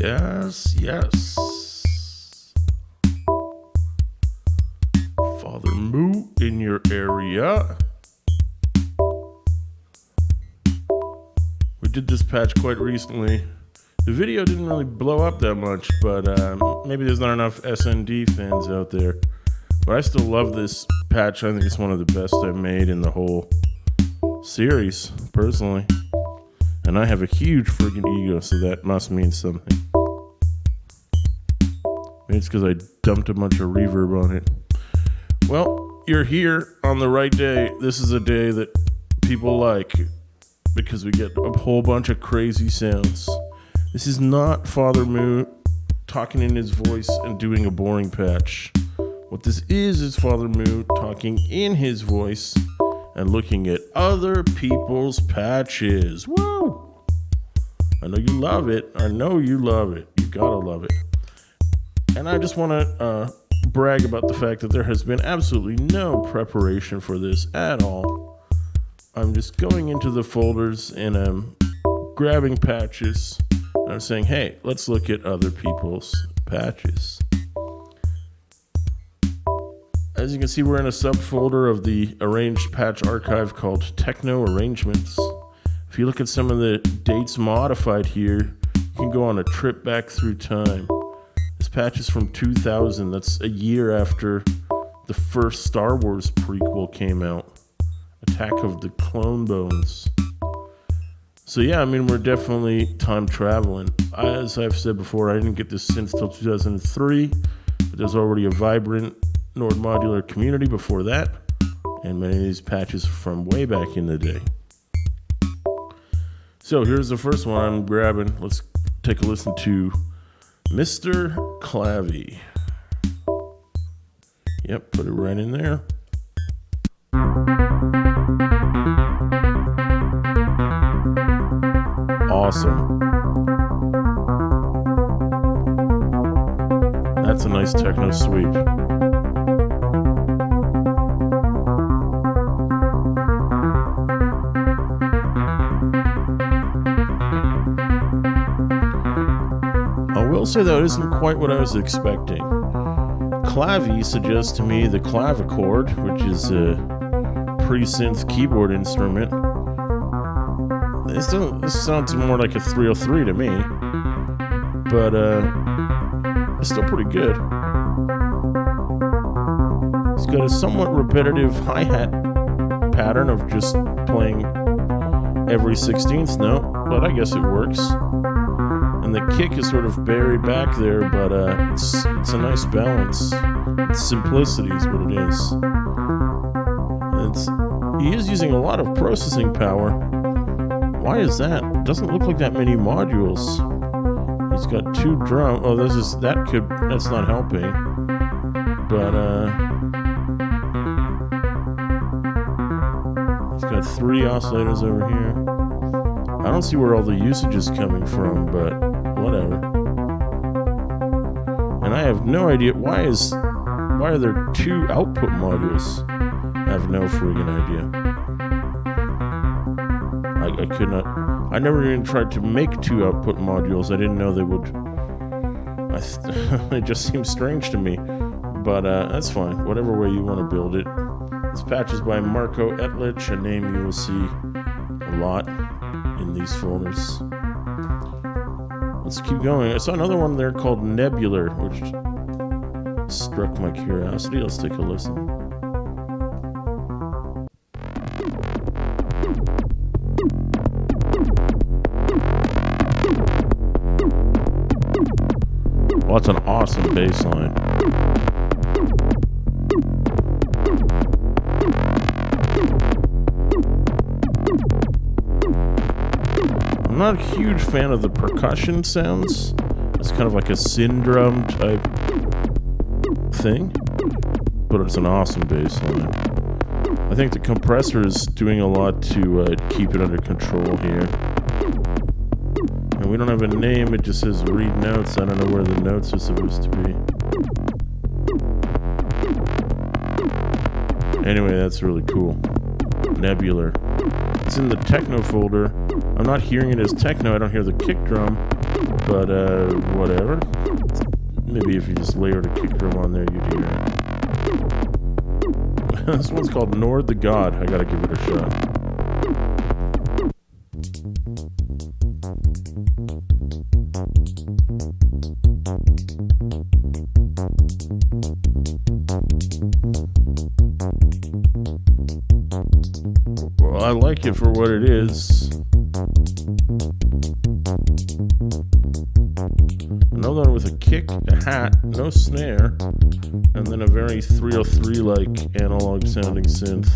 Yes, yes. Father Moo in your area. We did this patch quite recently. The video didn't really blow up that much, but maybe there's not enough SND fans out there. But I still love this patch. I think it's one of the best I've made in the whole series, personally. And I have a huge freaking ego, so that must mean something. Maybe it's because I dumped a bunch of reverb on it. Well, you're here on the right day. This is a day that people like because we get a whole bunch of crazy sounds. This is not Father Moo talking in his voice and doing a boring patch. What this is Father Moo talking in his voice and looking at other people's patches. Woo! I know you love it. I know you love it. You gotta love it. And I just want to brag about the fact that there has been absolutely no preparation for this at all. I'm just going into the folders and I'm grabbing patches. And I'm saying, hey, let's look at other people's patches. As you can see, we're in a subfolder of the arranged patch archive called Techno Arrangements. If you look at some of the dates modified here, you can go on a trip back through time. This patch is from 2000. That's a year after the first Star Wars prequel came out, Attack of the Clone Bones. So yeah, I mean, we're definitely time traveling. As I've said before, I didn't get this synth till 2003, but there's already a vibrant Nord Modular community before that, and many of these patches from way back in the day. So here's the first one I'm grabbing. Let's take a listen to Mr. Clavy. Yep, put it right in there. Awesome. That's a nice techno sweep. I will say that isn't quite what I was expecting. Clavy suggests to me the clavichord, which is a pre-synth keyboard instrument. This sounds more like a 303 to me, but it's still pretty good. It's got a somewhat repetitive hi-hat pattern of just playing every 16th note, but I guess it works. And the kick is sort of buried back there, but it's a nice balance. It's simplicity is what it is. He is using a lot of processing power. Why is that? Doesn't look like that many modules. He's got 2 drums. Oh, that's not helping. But he's got 3 oscillators over here. I don't see where all the usage is coming from, but whatever. And I have no idea why are there 2 output modules? I have no friggin' idea. I could not. I never even tried to make 2 output modules. I didn't know they would. It just seems strange to me, but that's fine. Whatever way you want to build it. This patch is by Marco Etlich, a name you will see a lot in these folders. Let's keep going. I saw another one there called Modular, which struck my curiosity. Let's take a listen. Well, that's an awesome bass line. I'm not a huge fan of the percussion sounds. It's kind of like a syndrome type thing, but it's an awesome bass line. I think the compressor is doing a lot to keep it under control here. And we don't have a name, it just says read notes. I don't know where the notes are supposed to be. Anyway, that's really cool. Modular. It's in the techno folder. I'm not hearing it as techno. I don't hear the kick drum, but whatever. Maybe if you just layered a kick drum on there, you'd hear it. This one's called Nord the God. I gotta give it a shot. Well, I like it for what it is. Another one with a kick, a hat, no snare, and then a very 303-like analog sounding synth.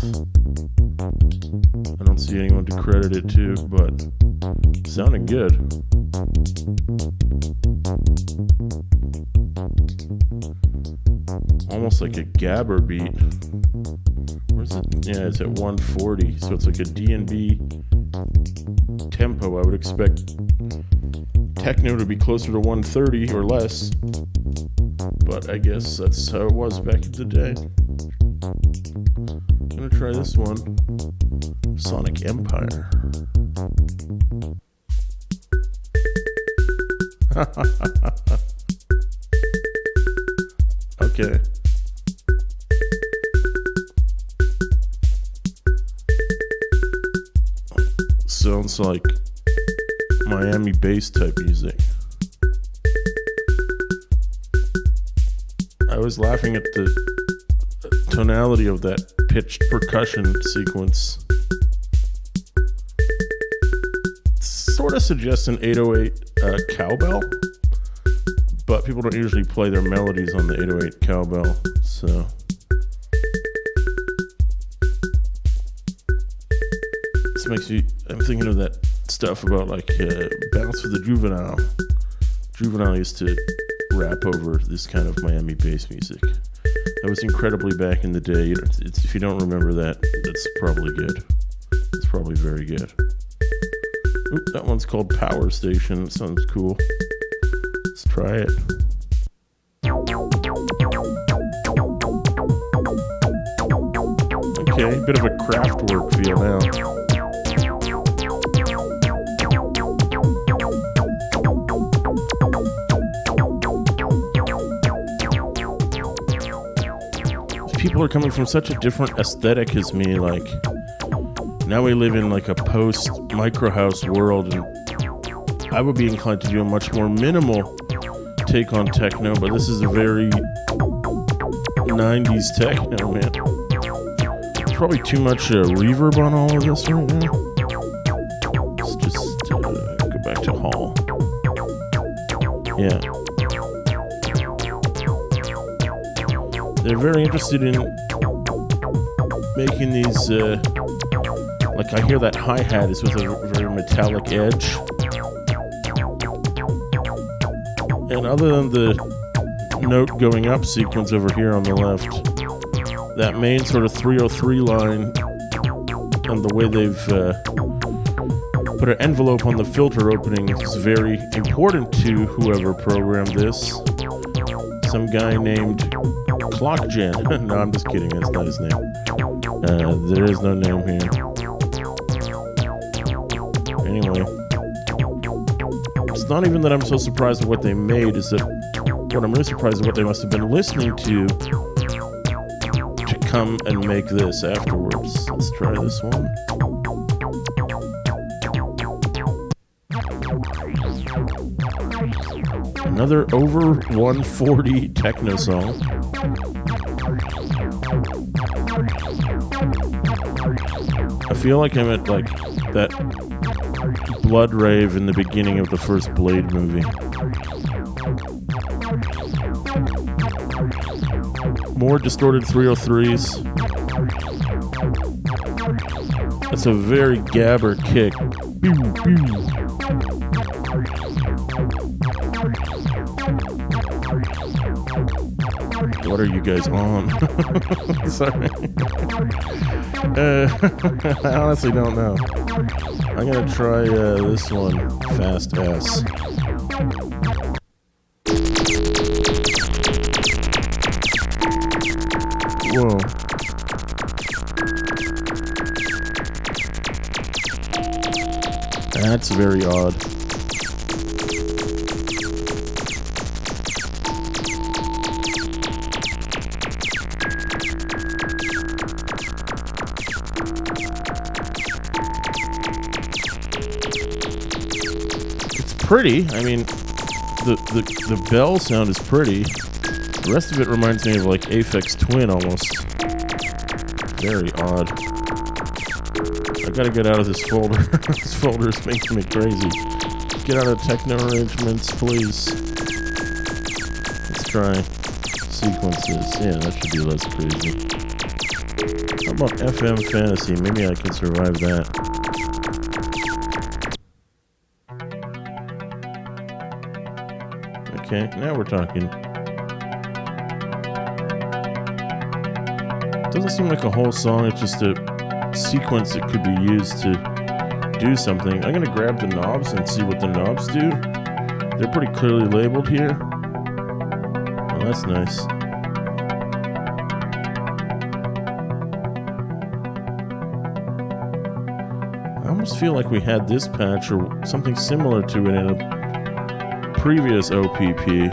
I don't see anyone to credit it to, but sounding good. Almost like a gabber beat. Where's it? Yeah, it's at 140, so it's like a D&B tempo. I would expect techno to be closer to 130 or less, but I guess that's how it was back in the day. I'm gonna try this one, Sonic Empire. Okay. Sounds like Miami bass type music. I was laughing at the tonality of that pitched percussion sequence. It sort of suggests an 808 cowbell, but people don't usually play their melodies on the 808 cowbell, so. This makes me, I'm thinking of that stuff about like Bounce for the Juvenile. Juvenile used to rap over this kind of Miami bass music. That was incredibly back in the day. If you don't remember that, that's probably good. It's probably very good. Oop, that one's called Power Station. That sounds cool. Let's try it. Okay, bit of a Kraftwerk feel now. People are coming from such a different aesthetic as me. Like, now we live in like a post micro house world, and I would be inclined to do a much more minimal take on techno, but this is a very 90s techno, man. There's probably too much reverb on all of this right now. Let's just go back to Hall. Yeah. They're very interested in making these, like I hear that hi-hat is with a very metallic edge. And other than the note going up sequence over here on the left, that main sort of 303 line and the way they've put an envelope on the filter opening is very important to whoever programmed this. Some guy named Clockgen. No, I'm just kidding. That's not his name. There is no name here. Anyway, it's not even that I'm so surprised at what they made. Is that what I'm really surprised at what they must have been listening to come and make this afterwards. Let's try this one. Another over 140 techno song. I feel like I'm at like that blood rave in the beginning of the first Blade movie. More distorted 303s. That's a very gabber kick. Pew, pew. What are you guys on? Sorry. I honestly don't know. I'm gonna try this one, Fast S. Whoa. That's very odd. It's pretty. I mean, the bell sound is pretty. The rest of it reminds me of like Aphex Twin almost. Very odd. I gotta get out of this folder. This folder is making me crazy. Get out of techno arrangements, please. Let's try sequences. Yeah, that should be less crazy. How about FM Fantasy? Maybe I can survive that. Okay, now we're talking. Doesn't seem like a whole song, it's just a sequence that could be used to do something. I'm gonna grab the knobs and see what the knobs do. They're pretty clearly labeled here. Oh, that's nice. I almost feel like we had this patch or something similar to it in a previous OPP.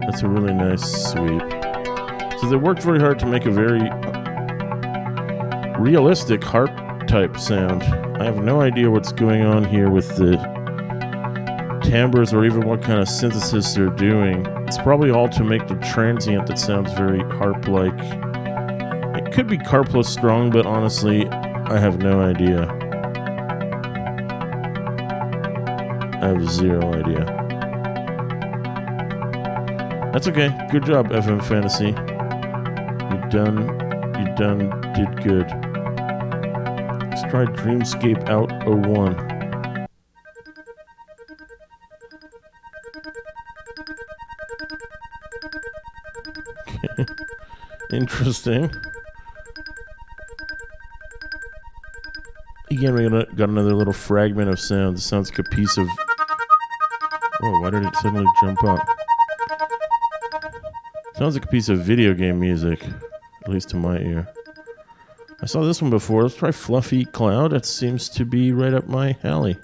That's a really nice sweep. So they worked very hard to make a very realistic harp type sound. I have no idea what's going on here with the timbres or even what kind of synthesis they're doing. It's probably all to make the transient that sounds very harp-like. It could be carpless strong, but honestly, I have no idea. I have zero idea. That's okay. Good job, FM Fantasy. You did good. Let's try Dreamscape Out 01. Okay. Interesting. Again, we got another little fragment of sound. It sounds like a piece of... Oh, why did it suddenly jump up? Sounds like a piece of video game music, at least to my ear. I saw this one before. Let's try Fluffy Cloud. That seems to be right up my alley.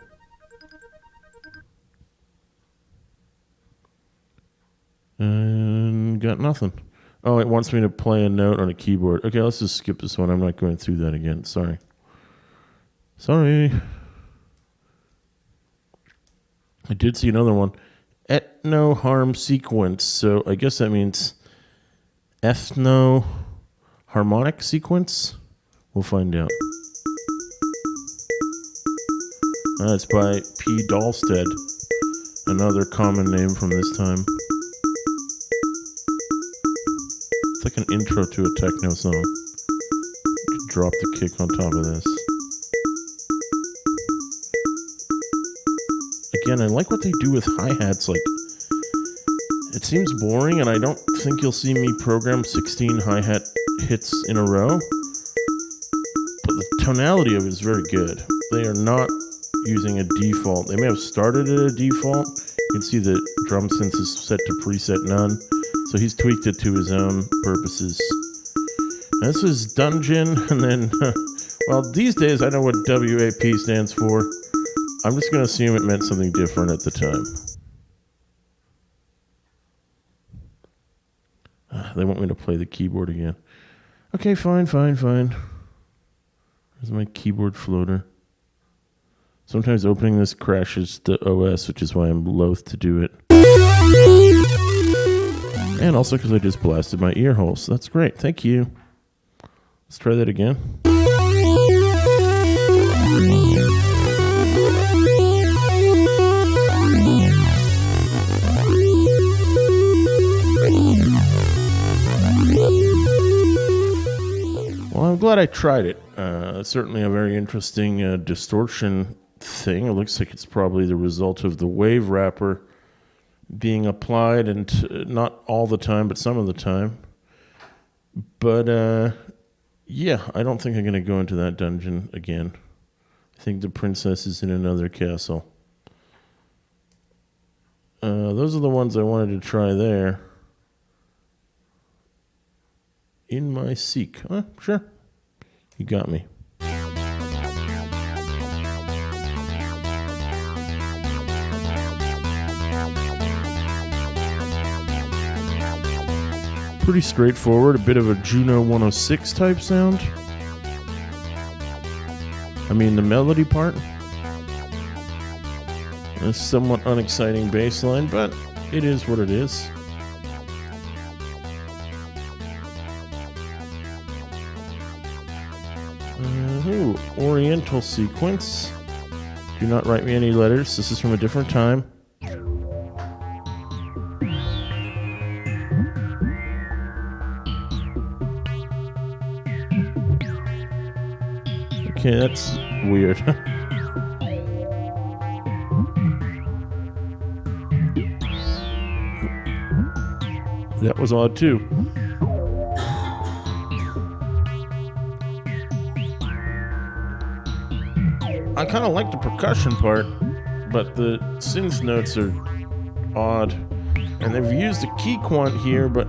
And got nothing. Oh, it wants me to play a note on a keyboard. Okay, let's just skip this one. I'm not going through that again. Sorry. I did see another one. Ethno harm sequence. So I guess that means ethno harmonic sequence. We'll find out. It's by P. Dahlstedt. Another common name from this time. It's like an intro to a techno song. You could drop the kick on top of this. Again, I like what they do with hi-hats. Like, it seems boring, and I don't think you'll see me program 16 hi-hat hits in a row. But the tonality of it is very good. They are not using a default. They may have started at a default. You can see the drum synth is set to preset none. So he's tweaked it to his own purposes. Now this is Dungeon, and then, well, these days I know what WAP stands for. I'm just going to assume it meant something different at the time. They want me to play the keyboard again. Okay, fine. There's my keyboard floater. Sometimes opening this crashes the OS, which is why I'm loath to do it. And also because I just blasted my ear holes. So that's great. Thank you. Let's try that again. Well, I'm glad I tried it. It's certainly a very interesting distortion thing. It looks like it's probably the result of the wave wrapper being applied, and not all the time, but some of the time. But yeah, I don't think I'm going to go into that dungeon again. I think the princess is in another castle. Those are the ones I wanted to try there. In my seek. Sure. You got me. Pretty straightforward, a bit of a Juno 106 type sound. I mean, the melody part. A somewhat unexciting bass line, but it is what it is. Oriental sequence. Do not write me any letters. This is from a different time. Okay, that's weird. That was odd too. I kind of like the percussion part, but the synth notes are odd. And they've used a key quant here, but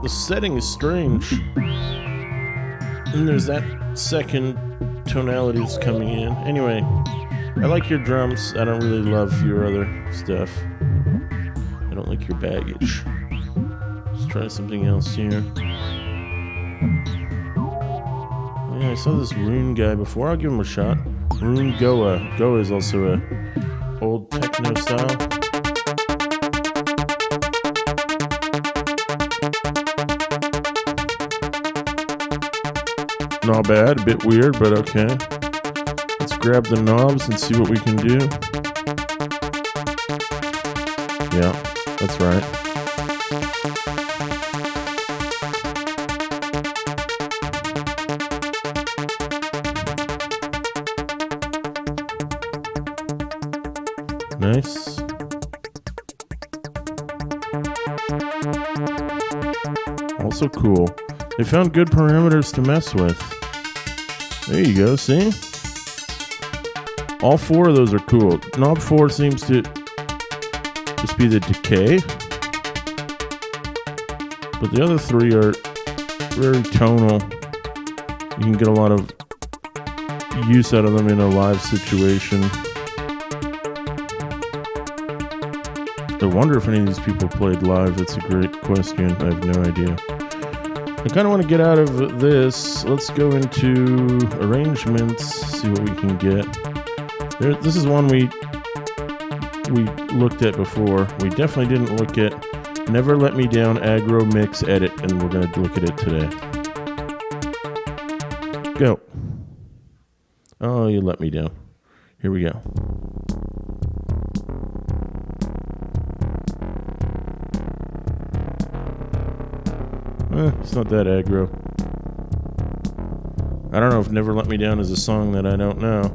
the setting is strange. And there's that second tonality that's coming in. Anyway, I like your drums. I don't really love your other stuff. I don't like your baggage. Let's try something else here. Yeah, I saw this Rune guy before. I'll give him a shot. Rune Goa. Goa is also a old techno style. Not bad, a bit weird, but okay. Let's grab the knobs and see what we can do. Yeah, that's right. Nice. Also cool. They found good parameters to mess with. There you go, see? All four of those are cool. Knob 4 seems to just be the decay. But the other three are very tonal. You can get a lot of use out of them in a live situation. I wonder if any of these people played live. That's a great question. I have no idea. I kind of want to get out of this. Let's go into arrangements, see what we can get. This is one we looked at before. We definitely didn't look at Never Let Me Down Aggro Mix Edit, and we're going to look at it today. Go. Oh, you let me down. Here we go. It's not that aggro. I don't know if Never Let Me Down is a song that I don't know.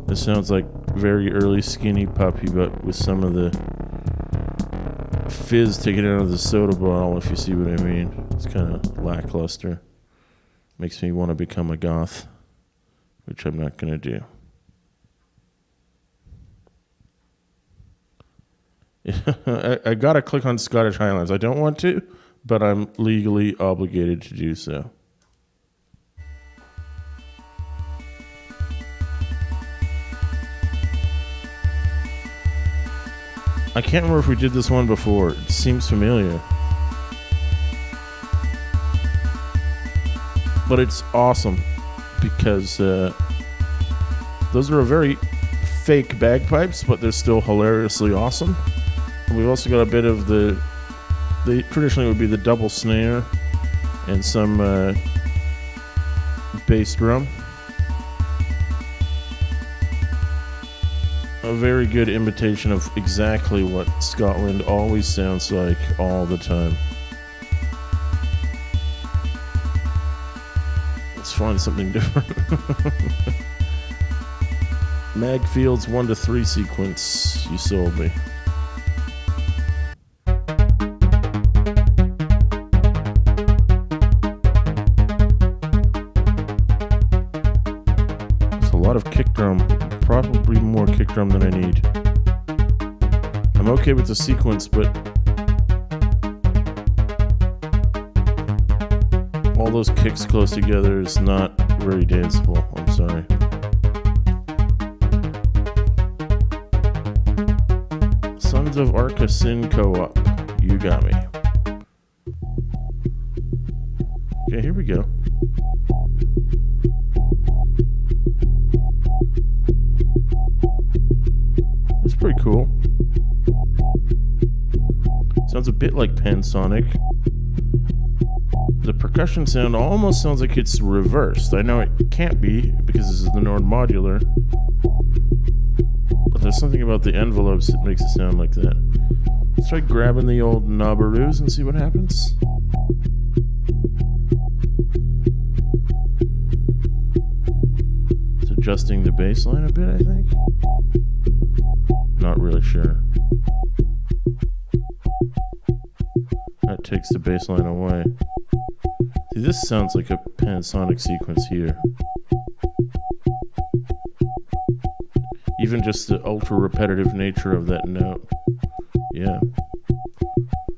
This sounds like very early Skinny Puppy, but with some of the fizz taken out of the soda bottle, if you see what I mean. It's kind of lackluster. Makes me want to become a goth, which I'm not going to do. I got to click on Scottish Highlands. I don't want to, but I'm legally obligated to do so. I can't remember if we did this one before. It seems familiar. But it's awesome because those are a very fake bagpipes, but they're still hilariously awesome. And we've also got a bit of the traditionally would be the double snare and some bass drum. A very good imitation of exactly what Scotland always sounds like all the time. Let's find something different. Magfield's 1-3 sequence. You sold me. There's a lot of kick drum. Probably more kick drum than I need. I'm okay with the sequence, but all those kicks close together is not very danceable. I'm sorry. Sons of Arca Sin Co-op. You got me. Okay, here we go. It's pretty cool. Sounds a bit like Pansonic. The percussion sound almost sounds like it's reversed. I know it can't be because this is the Nord Modular. But there's something about the envelopes that makes it sound like that. Let's try grabbing the old knobberoos and see what happens. It's adjusting the bass line a bit, I think. Not really sure. That takes the bass line away. See, this sounds like a Pansonic sequence here. Even just the ultra repetitive nature of that note. Yeah.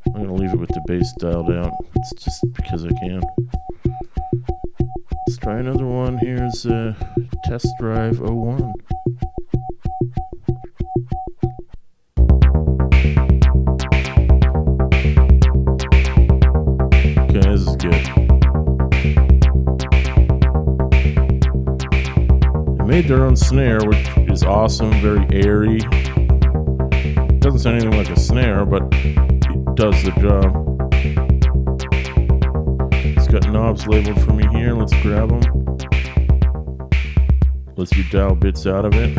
I'm gonna leave it with the bass dialed out. It's just because I can. Let's try another one. Here's Test Drive 01. Okay, this is good. They made their own snare, which is awesome, very airy. Doesn't sound anything like a snare, but it does the job. It's got knobs labeled for me here. Let's grab them. Lets you dial bits out of it.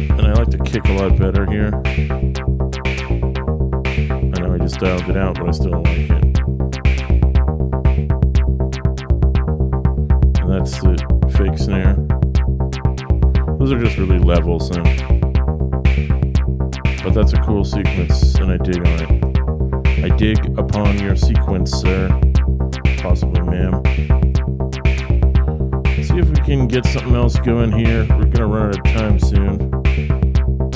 And I like the kick a lot better here. I know I just dialed it out, but I still like it. And that's the fake snare. Those are just really levels, but that's a cool sequence, and I dig on it. I dig upon your sequence, sir. Possibly, ma'am. See if we can get something else going here. We're gonna run out of time soon.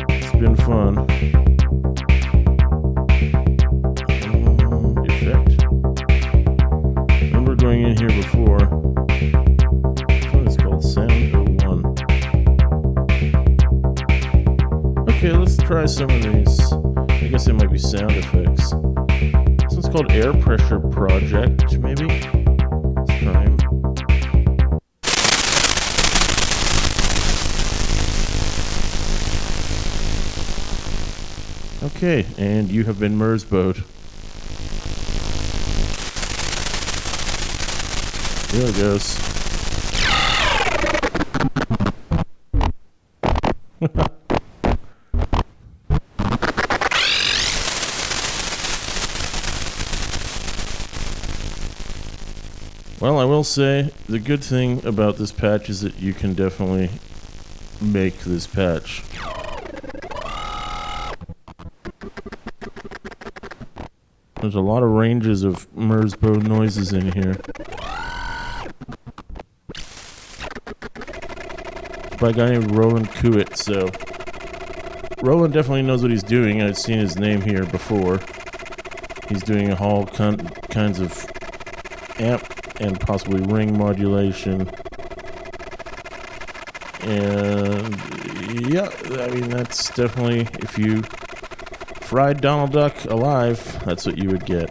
It's been fun. Effect. Remember going in here before. This one is called Sound 01. Okay, let's try some of these. I guess they might be sound effects. This one's called Air Pressure Project, maybe? Let's try them. Okay, and you have been Mersbowed. Here it goes. Well, I will say, the good thing about this patch is that you can definitely make this patch. There's a lot of ranges of Mersbow noises in here. By a guy named Roland Kuit, so Roland definitely knows what he's doing. I've seen his name here before. He's doing all kinds of amp and possibly ring modulation. And yeah, I mean, that's definitely, if you fried Donald Duck alive, that's what you would get.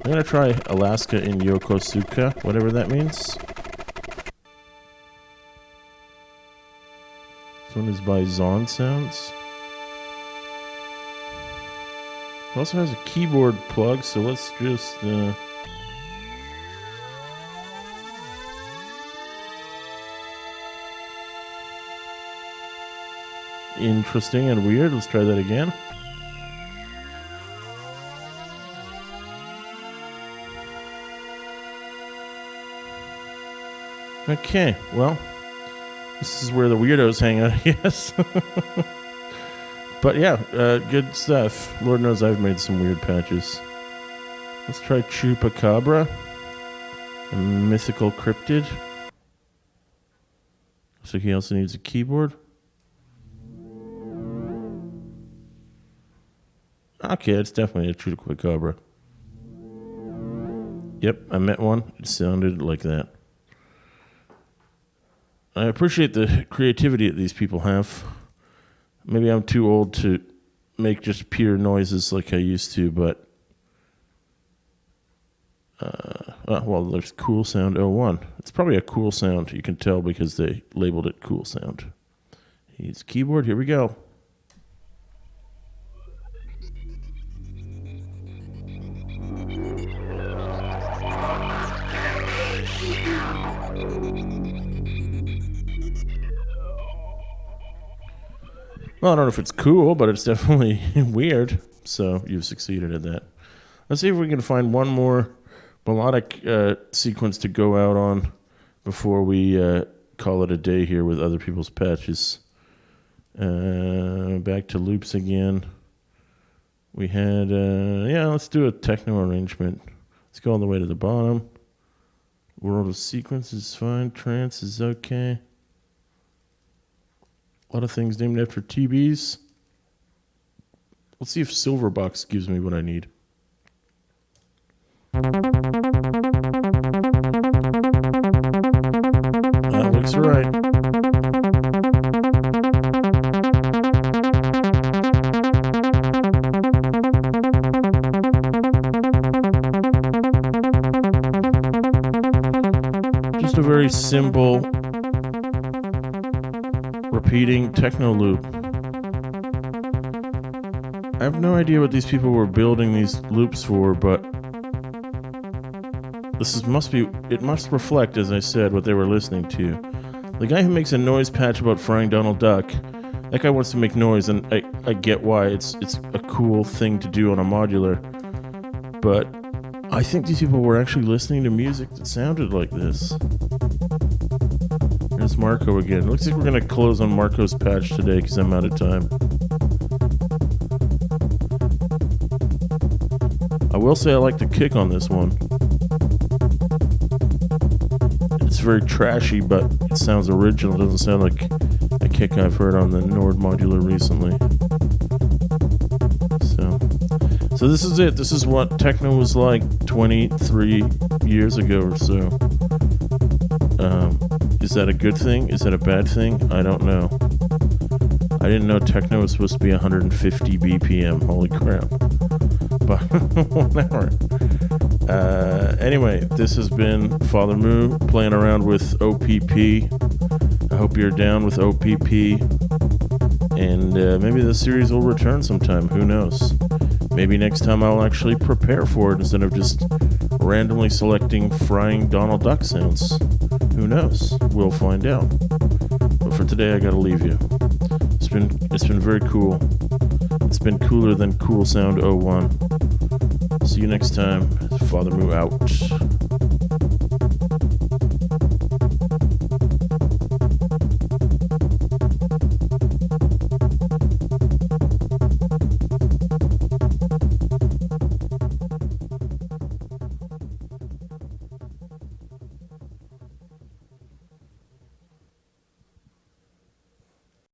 I'm gonna try Alaska in Yokosuka, whatever that means. This one is by Zon Sounds. It also has a keyboard plug, so let's just interesting and weird. Let's try that again. Okay, well, this is where the weirdos hang out, I guess. But yeah, good stuff. Lord knows I've made some weird patches. Let's try Chupacabra, a mythical cryptid. So he also needs a keyboard. Okay, it's definitely a Chupacabra. Yep, I met one. It sounded like that. I appreciate the creativity that these people have. Maybe I'm too old to make just pure noises like I used to, but well, there's Cool Sound 01. It's probably a cool sound. You can tell because they labeled it Cool Sound. Here's keyboard. Here we go. Well, I don't know if it's cool, but it's definitely weird. So you've succeeded at that. Let's see if we can find one more melodic sequence to go out on before we call it a day here with other people's patches. Back to loops again. We had, let's do a techno arrangement. Let's go all the way to the bottom. World of sequence is fine. Trance is okay. A lot of things named after TBs. Let's see if Silverbox gives me what I need. That looks right. Just a very simple repeating techno loop. I have no idea what these people were building these loops for, but it must reflect, as I said, what they were listening to. The guy who makes a noise patch about frying Donald Duck, that guy wants to make noise, and I get why it's a cool thing to do on a modular, but I think these people were actually listening to music that sounded like this. There's Marco again. Looks like we're going to close on Marco's patch today because I'm out of time. I will say I like the kick on this one. It's very trashy, but it sounds original. It doesn't sound like a kick I've heard on the Nord modular recently. So this is it. This is what techno was like 23 years ago or so. Is that a good thing? Is that a bad thing? I don't know. I didn't know techno was supposed to be 150 BPM. Holy crap. But whatever. Anyway, this has been Father Moo playing around with OPP. I hope you're down with OPP. And maybe the series will return sometime. Who knows? Maybe next time I'll actually prepare for it instead of just randomly selecting frying Donald Duck sounds. Who knows? We'll find out. But for today, I gotta leave you. It's been very cool. It's been cooler than Cool Sound 01. See you next time. Father Moo out.